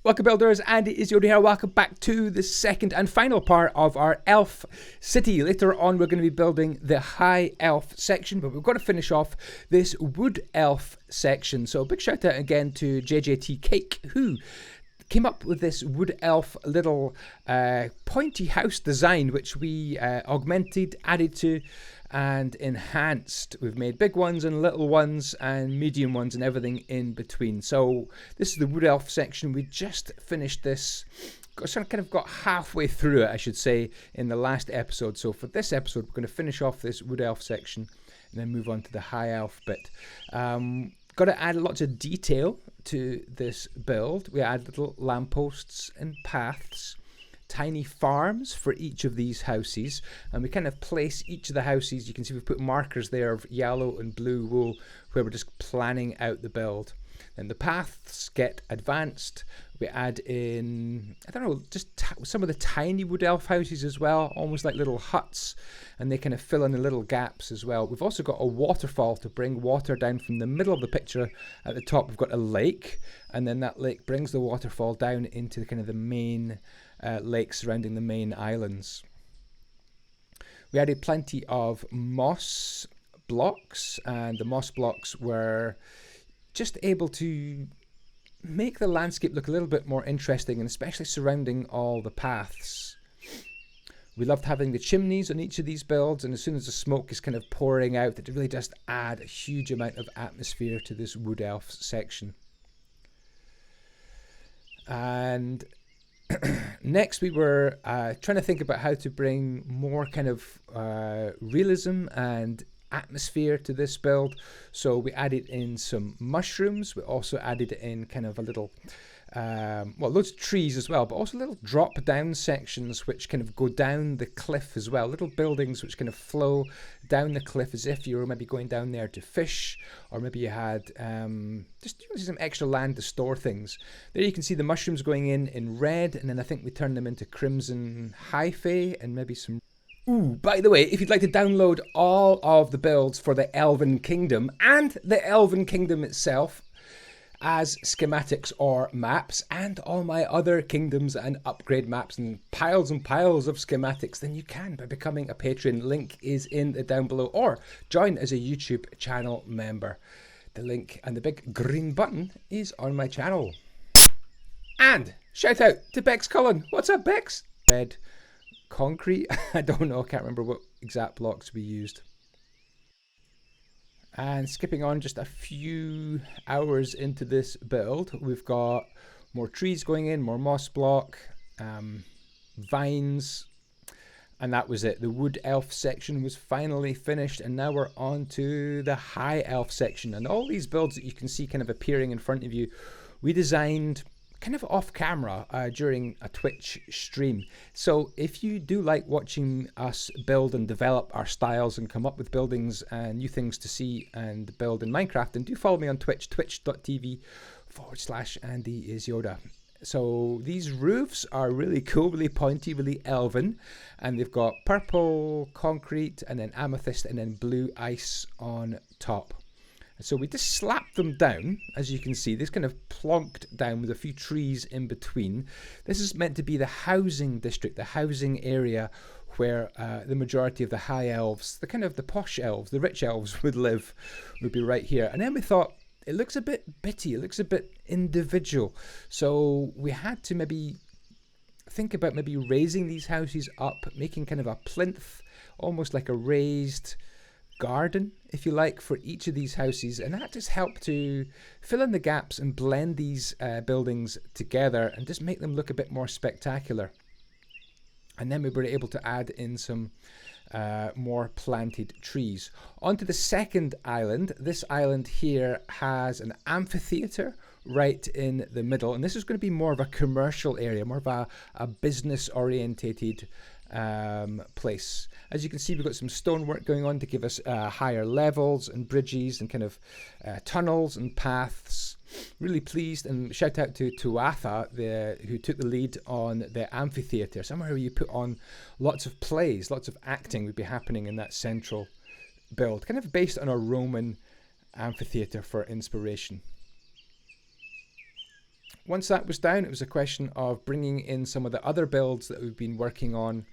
Welcome builders, Andyisyoda here. Welcome back to the second and final part of our elf city. Later on we're going to be building the high elf section, but we've got to finish off this wood elf section. So a big shout out again to JJT Cake, who came up with this wood elf little pointy house design, which we augmented, added to and enhanced. We've made big ones and little ones and medium ones and everything in between. So this is the wood elf section. We just finished this, kind of got halfway through it, I should say, in the last episode. So for this episode we're going to finish off this wood elf section and then move on to the high elf bit. Got to add lots of detail to this build. We add little lampposts and paths, tiny farms for each of these houses, and we kind of place each of the houses. You can see we've put markers there of yellow and blue wool where we're just planning out the build. Then the paths get advanced. We add in, I don't know, just some of the tiny wood elf houses as well, almost like little huts, and they kind of fill in the little gaps as well. We've also got a waterfall to bring water down from the middle of the picture. At the top we've got a lake, and then that lake brings the waterfall down into the kind of the main lake surrounding the main islands. We added plenty of moss blocks, and the moss blocks were just able to make the landscape look a little bit more interesting, and especially surrounding all the paths. We loved having the chimneys on each of these builds, and as soon as the smoke is kind of pouring out, it really does add a huge amount of atmosphere to this wood elf section. And next we were trying to think about how to bring more kind of realism and atmosphere to this build. So we added in some mushrooms. We also added in kind of a little loads of trees as well, but also little drop down sections which kind of go down the cliff as well, little buildings which kind of flow down the cliff as if you were maybe going down there to fish, or maybe you had just some extra land to store things. There you can see the mushrooms going in red, and then I think we turned them into crimson hyphae and maybe some. Ooh, by the way, if you'd like to download all of the builds for the Elven Kingdom and the Elven Kingdom itself as schematics or maps, and all my other kingdoms and upgrade maps and piles of schematics, then you can by becoming a patron. Link is in the down below, or join as a YouTube channel member. The link and the big green button is on my channel. And shout out to Bex Cullen. What's up, Bex? Red concrete. I don't know, I can't remember what exact blocks we used. And skipping on just a few hours into this build, we've got more trees going in, more moss block, vines, and that was it. The wood elf section was finally finished, and now we're on to the high elf section. And all these builds that you can see kind of appearing in front of you, we designed kind of off camera during a Twitch stream. So if you do like watching us build and develop our styles and come up with buildings and new things to see and build in Minecraft, then do follow me on Twitch, twitch.tv/Andyisyoda. So these roofs are really cool, really pointy, really elven, and they've got purple concrete and then amethyst and then blue ice on top. So we just slapped them down, as you can see. This kind of plonked down with a few trees in between. This is meant to be the housing district, the housing area where the majority of the high elves, the kind of the posh elves, the rich elves would live, would be right here. And then we thought, it looks a bit bitty, it looks a bit individual. So we had to maybe think about maybe raising these houses up, making kind of a plinth, almost like a raised garden, if you like, for each of these houses, and that just helped to fill in the gaps and blend these buildings together and just make them look a bit more spectacular. And then we were able to add in some more planted trees. Onto the second island. This island here has an amphitheater right in the middle, and this is going to be more of a commercial area, more of a business orientated place. As you can see, we've got some stonework going on to give us higher levels and bridges and kind of tunnels and paths. Really pleased, and shout out to Tuatha, who took the lead on the amphitheater, somewhere where you put on lots of plays, lots of acting would be happening in that central build, kind of based on a Roman amphitheater for inspiration. Once that was down, it was a question of bringing in some of the other builds that we've been working on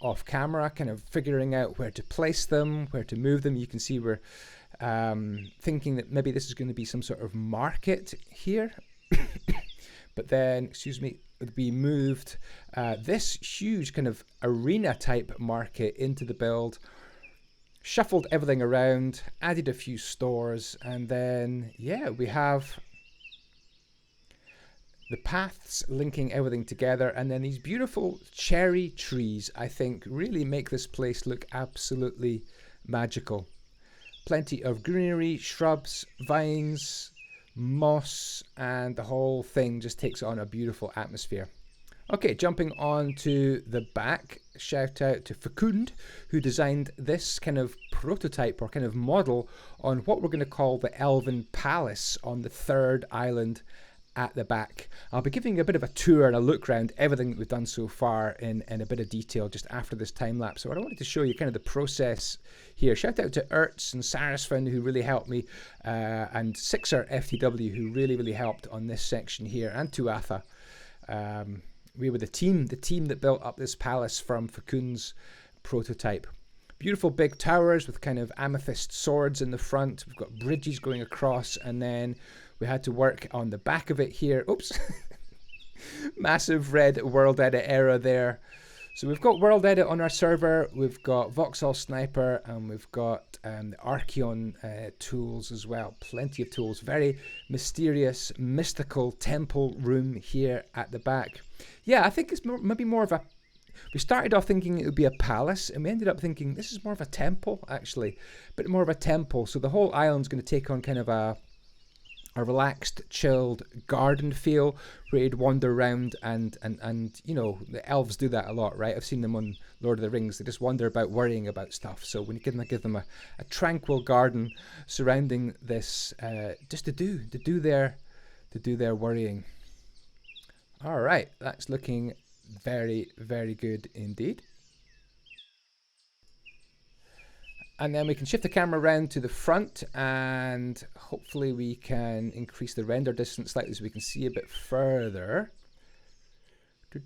off camera, kind of figuring out where to place them, where to move them. You can see we're thinking that maybe this is going to be some sort of market here. But then, excuse me, we moved this huge kind of arena type market into the build, shuffled everything around, added a few stores, and then, yeah, we have the paths linking everything together, and then these beautiful cherry trees, I think, really make this place look absolutely magical. Plenty of greenery, shrubs, vines, moss, and the whole thing just takes on a beautiful atmosphere. Okay, jumping on to the back, shout out to Fekund, who designed this kind of prototype or kind of model on what we're going to call the Elven Palace on the third island at the back. I'll be giving you a bit of a tour and a look around everything that we've done so far in a bit of detail just after this time lapse. So I wanted to show you kind of the process here. Shout out to Ertz and Sarasfin, who really helped me, and Sixer FTW, who really helped on this section here, and Tuatha. We were the team that built up this palace from Fekund's prototype. Beautiful big towers with kind of amethyst swords in the front. We've got bridges going across, and then we had to work on the back of it here. Oops. Massive red world edit error there. So we've got world edit on our server. We've got Voxel Sniper, and we've got the Archeon tools as well. Plenty of tools. Very mysterious, mystical temple room here at the back. Yeah, I think it's maybe more of a... We started off thinking it would be a palace, and we ended up thinking this is more of a temple, actually. But more of a temple. So the whole island's going to take on kind of a relaxed, chilled garden feel where you'd wander around and you know, the elves do that a lot, right? I've seen them on Lord of the Rings. They just wander about worrying about stuff. So when you give them a tranquil garden surrounding this, just to do their worrying. All right, that's looking very good indeed. And then we can shift the camera around to the front, and hopefully we can increase the render distance slightly so we can see a bit further.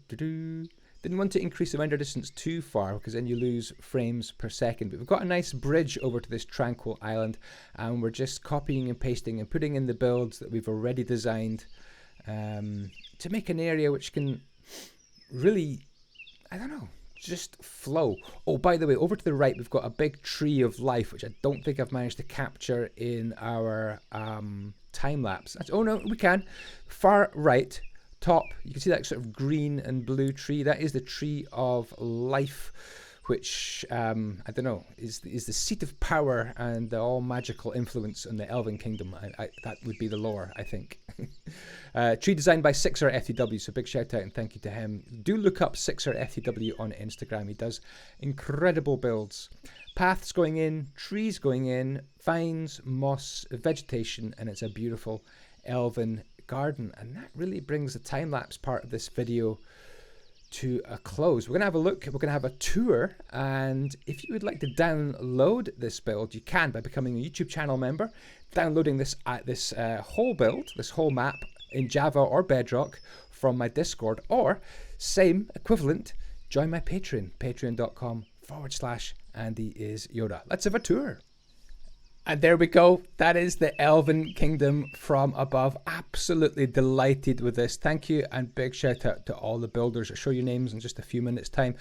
Didn't want to increase the render distance too far because then you lose frames per second. But we've got a nice bridge over to this tranquil island, and we're just copying and pasting and putting in the builds that we've already designed to make an area which can really, I don't know, just flow. Oh, by the way, over to the right we've got a big tree of life, which I don't think I've managed to capture in our time lapse. Oh no, we can. Far right top, you can see that sort of green and blue tree. That is the tree of life, which I don't know, is the seat of power and the all magical influence in the Elven Kingdom. That would be the lore, I think. Tree designed by Sixer FTW, so big shout out and thank you to him. Do look up Sixer FTW on Instagram. He does incredible builds. Paths going in, trees going in, vines, moss, vegetation, and it's a beautiful elven garden. And that really brings the time-lapse part of this video to a close. We're going to have a look, we're going to have a tour, and if you would like to download this build, you can by becoming a YouTube channel member, downloading this whole build, this whole map in Java or Bedrock from my Discord, or same equivalent, join my Patreon, patreon.com/Andyisyoda. Let's have a tour. And there we go. That is the Elven Kingdom from above. Absolutely delighted with this. Thank you, and big shout out to all the builders. I'll show you names in just a few minutes time.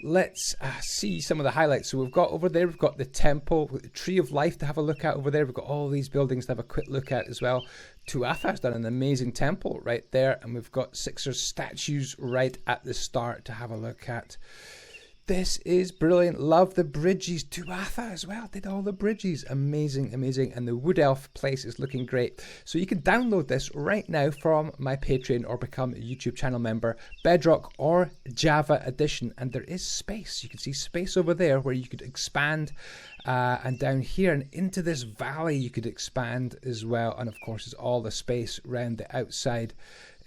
Let's see some of the highlights. So we've got over there, we've got the temple, the tree of life to have a look at over there. We've got all these buildings to have a quick look at as well. Tuatha has done an amazing temple right there, and we've got Sixer's statues right at the start to have a look at. This is brilliant. Love the bridges. Tuatha as well did all the bridges. Amazing, amazing. And the Wood Elf place is looking great. So you can download this right now from my Patreon or become a YouTube channel member, Bedrock or Java edition. And there is space. You can see space over there where you could expand. And down here and into this valley you could expand as well. And of course, there's all the space around the outside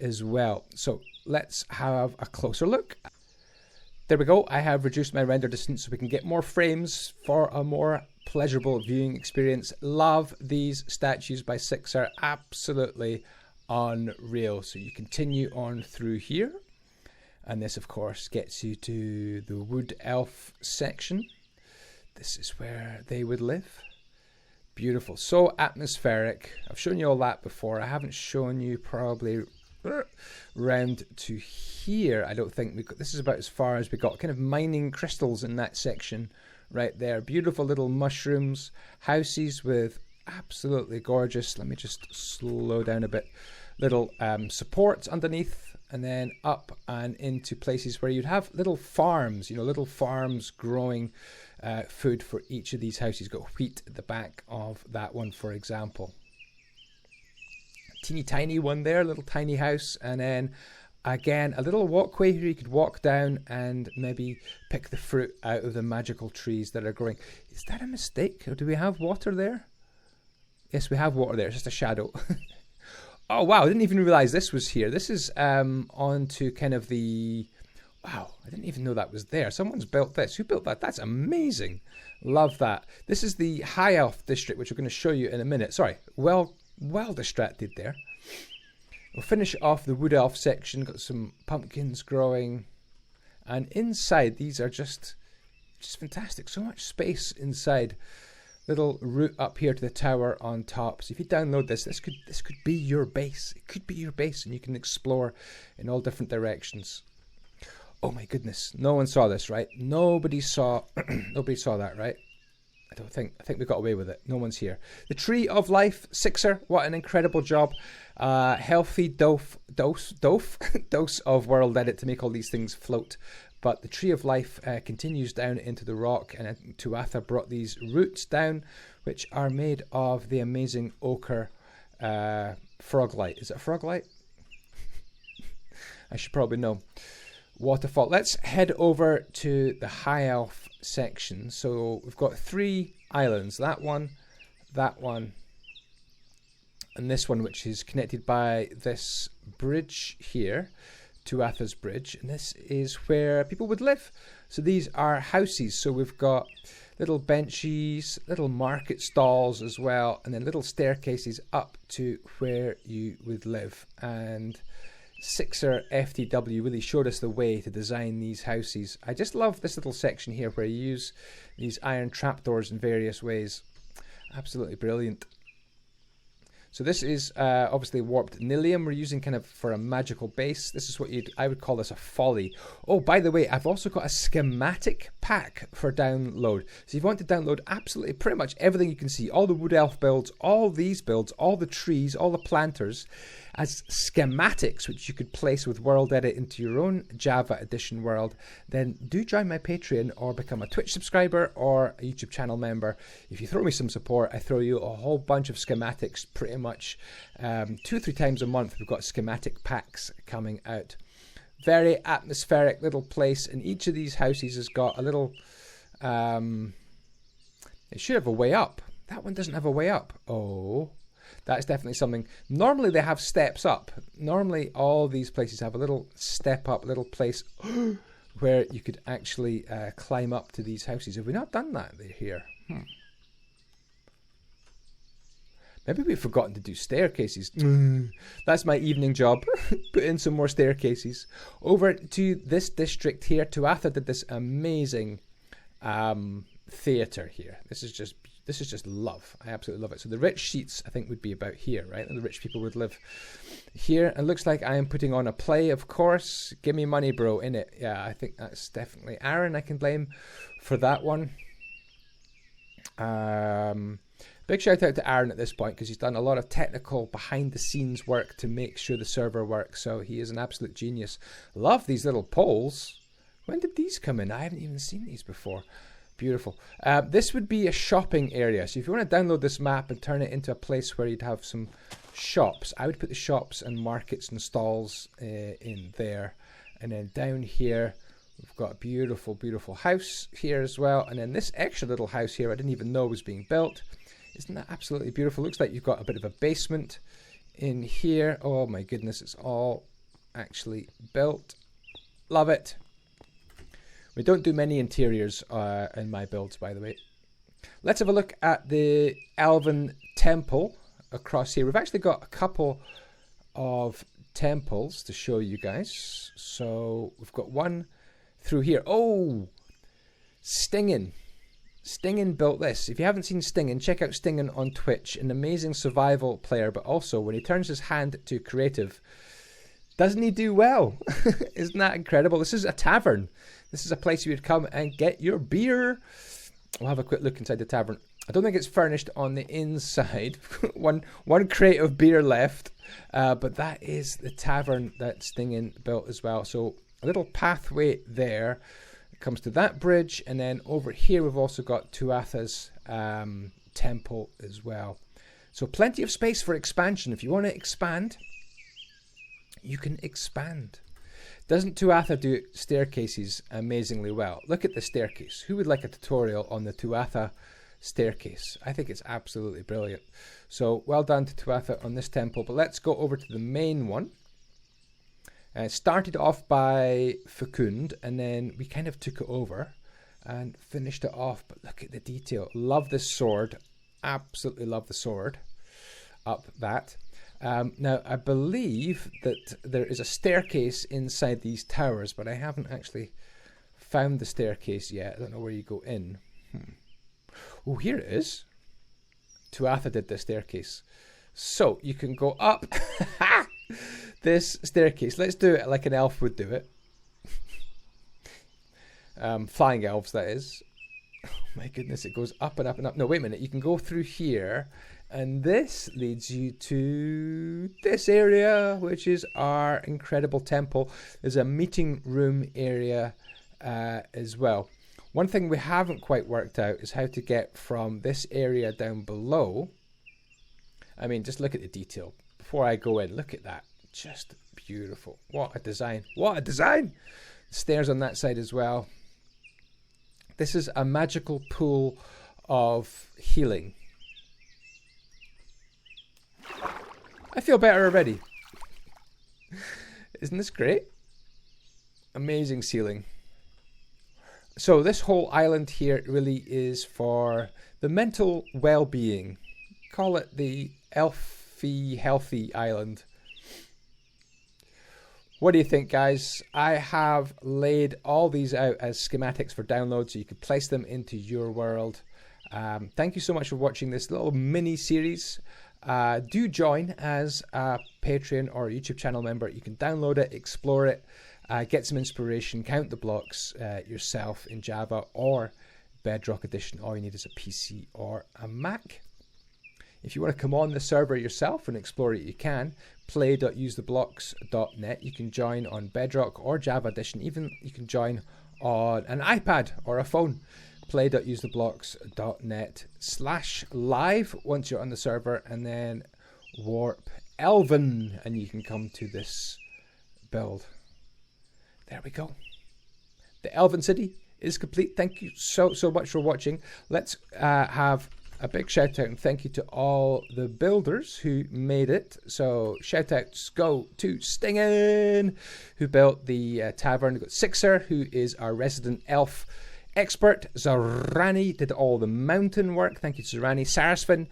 as well. So let's have a closer look. There we go. I have reduced my render distance so we can get more frames for a more pleasurable viewing experience. Love these statues by Sixer. Absolutely unreal. So you continue on through here, and this of course gets you to the wood elf section. This is where they would live. Beautiful, so atmospheric. I've shown you all that before. I haven't shown you probably round to here. I don't think we got, this is about as far as we got. Kind of mining crystals in that section right there. Beautiful little mushrooms, houses with absolutely gorgeous, let me just slow down a bit, little supports underneath, and then up and into places where you'd have little farms, you know, little farms growing food for each of these houses. Got wheat at the back of that one, for example. Teeny tiny one there, little tiny house, and then again a little walkway here you could walk down and maybe pick the fruit out of the magical trees that are growing. Is that a mistake, or do we have water there? Yes, we have water there. It's just a shadow. Oh wow, I didn't even realize this was here. This is onto kind of the, wow, I didn't even know that was there. Someone's built this. Who built that? That's amazing. Love that. This is the High Elf district, which we're going to show you in a minute. Sorry, well distracted there. We'll finish off the wood elf section. Got some pumpkins growing, and inside these are just fantastic. So much space inside. Little route up here to the tower on top. So if you download this could be your base. It could be your base, and you can explore in all different directions. Oh my goodness, no one saw this, right? Nobody saw that, right? I think we got away with it. No one's here. The Tree of Life, Sixer, what an incredible job. Healthy dose of world edit to make all these things float. But the Tree of Life continues down into the rock, and Tuatha brought these roots down, which are made of the amazing ochre froglight. Is it a froglight? I should probably know. Waterfall. Let's head over to the High Elf section. So we've got 3 islands. That one, and this one, which is connected by this bridge here, Tuatha's Bridge, and this is where people would live. So these are houses. So we've got little benches, little market stalls as well, and then little staircases up to where you would live. And Sixer FTW really showed us the way to design these houses. I just love this little section here where you use these iron trapdoors in various ways. Absolutely brilliant. So this is obviously warped Nilium. We're using kind of for a magical base. This is what I would call this a folly. Oh, by the way, I've also got a schematic pack for download. So if you want to download absolutely pretty much everything you can see, all the wood elf builds, all these builds, all the trees, all the planters, as schematics which you could place with World Edit into your own Java edition world, then do join my Patreon or become a Twitch subscriber or a YouTube channel member. If you throw me some support, I throw you a whole bunch of schematics pretty much 2 or 3 times a month. We've got schematic packs coming out. Very atmospheric little place, and each of these houses has got a little it should have a way up. That one doesn't have a way up. Oh, that's definitely something. Normally they have steps up. Normally all these places have a little step up, little place where you could actually climb up to these houses. Have we not done that here? Maybe we've forgotten to do staircases. That's my evening job. Put in some more staircases. Over to this district here, Tuatha did this amazing theatre here. This is just love. I absolutely love it. So the rich sheets, I think, would be about here, right? And the rich people would live here. It looks like I am putting on a play, of course. Give me money, bro, in it. Yeah, I think that's definitely Aaron I can blame for that one. Big shout out to Aaron at this point, because he's done a lot of technical behind the scenes work to make sure the server works. So he is an absolute genius. Love these little poles. When did these come in? I haven't even seen these before. Beautiful. This would be a shopping area. So if you want to download this map and turn it into a place where you'd have some shops, I would put the shops and markets and stalls in there. And then down here, we've got a beautiful, beautiful house here as well. And then this extra little house here, I didn't even know was being built. Isn't that absolutely beautiful? Looks like you've got a bit of a basement in here. Oh my goodness, it's all actually built. Love it. We don't do many interiors in my builds, by the way. Let's have a look at the Elven Temple across here. We've actually got a couple of temples to show you guys. So we've got one through here. Oh, Stingin. Stingin built this. If you haven't seen Stingin, check out Stingin on Twitch. An amazing survival player, but also when he turns his hand to creative, doesn't he do well? Isn't that incredible? This is a tavern. This is a place you would come and get your beer. We'll have a quick look inside the tavern. I don't think it's furnished on the inside. one crate of beer left. But that is the tavern that Stingin built as well. So a little pathway there. It comes to that bridge. And then over here we've also got Tuatha's temple as well. So plenty of space for expansion. If you want to expand, you can expand. Doesn't Tuatha do staircases amazingly well? Look at the staircase. Who would like a tutorial on the Tuatha staircase? I think it's absolutely brilliant. So well done to Tuatha on this temple. But let's go over to the main one. It started off by Fecund, and then we kind of took it over and finished it off. But look at the detail. Love this sword. Absolutely love the sword. Up that. Now, I believe that there is a staircase inside these towers, but I haven't actually found the staircase yet. I don't know where you go in. Oh, here it is. Tuatha did the staircase. So, you can go up this staircase. Let's do it like an elf would do it. Flying elves, that is. Oh my goodness, it goes up and up and up. No, wait a minute. You can go through here. And this leads you to this area, which is our incredible temple. There's a meeting room area as well. One thing we haven't quite worked out is how to get from this area down below. I mean, just look at the detail. Before I go in, look at that. Just beautiful. What a design. What a design. Stairs on that side as well. This is a magical pool of healing. I feel better already. Isn't this great? Amazing ceiling. So this whole island here really is for the mental well-being. Call it the elfy healthy island. What do you think, guys? I have laid all these out as schematics for download so you can place them into your world. Thank you so much for watching this little mini series. Do join as a Patreon or YouTube channel member. You can download it, explore it, get some inspiration, count the blocks yourself in Java or Bedrock Edition. All you need is a PC or a Mac. If you want to come on the server yourself and explore it, you can. play.usetheblocks.net. You can join on Bedrock or Java Edition. Even you can join on an iPad or a phone. play.usetheblocks.net/live once you're on the server, and then warp Elven and you can come to this build. There we go. The Elven city is complete. Thank you so much for watching. Let's have a big shout out and thank you to all the builders who made it. So shout outs go to Stingin, who built the tavern. We've got Sixer, who is our resident elf expert. Zarani did all the mountain work. Thank you to Zarani. Sarasvin,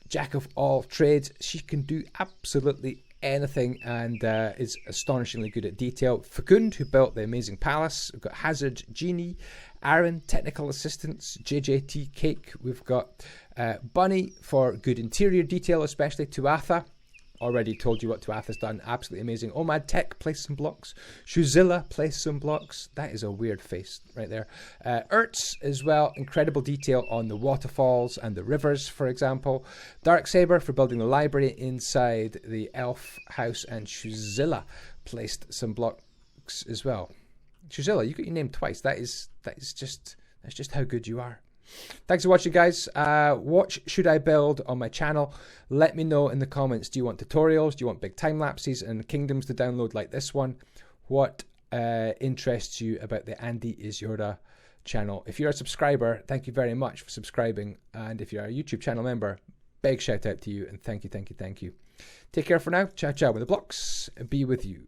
jack of all trades. She can do absolutely anything and is astonishingly good at detail. Fecund, who built the amazing palace. We've got Hazard Genie, Aaron, technical assistants, JJT Cake. We've got Bunny for good interior detail, especially Tuatha. Already told you what Tuatha's done. Absolutely amazing. Omad Tech placed some blocks. Shuzilla placed some blocks. That is a weird face right there. Ertz as well. Incredible detail on the waterfalls and the rivers, for example. Darksaber for building the library inside the elf house. And Shuzilla placed some blocks as well. Shuzilla, you got your name twice. That's just how good you are. Thanks for watching, guys. What should I build on my channel? Let me know in the comments. Do you want tutorials? Do you want big time lapses and kingdoms to download like this one? What interests you about the Andyisyoda channel? If you're a subscriber, thank you very much for subscribing. And if you're a YouTube channel member, big shout out to you and thank you. Take care for now. Ciao, ciao. With the blocks be with you.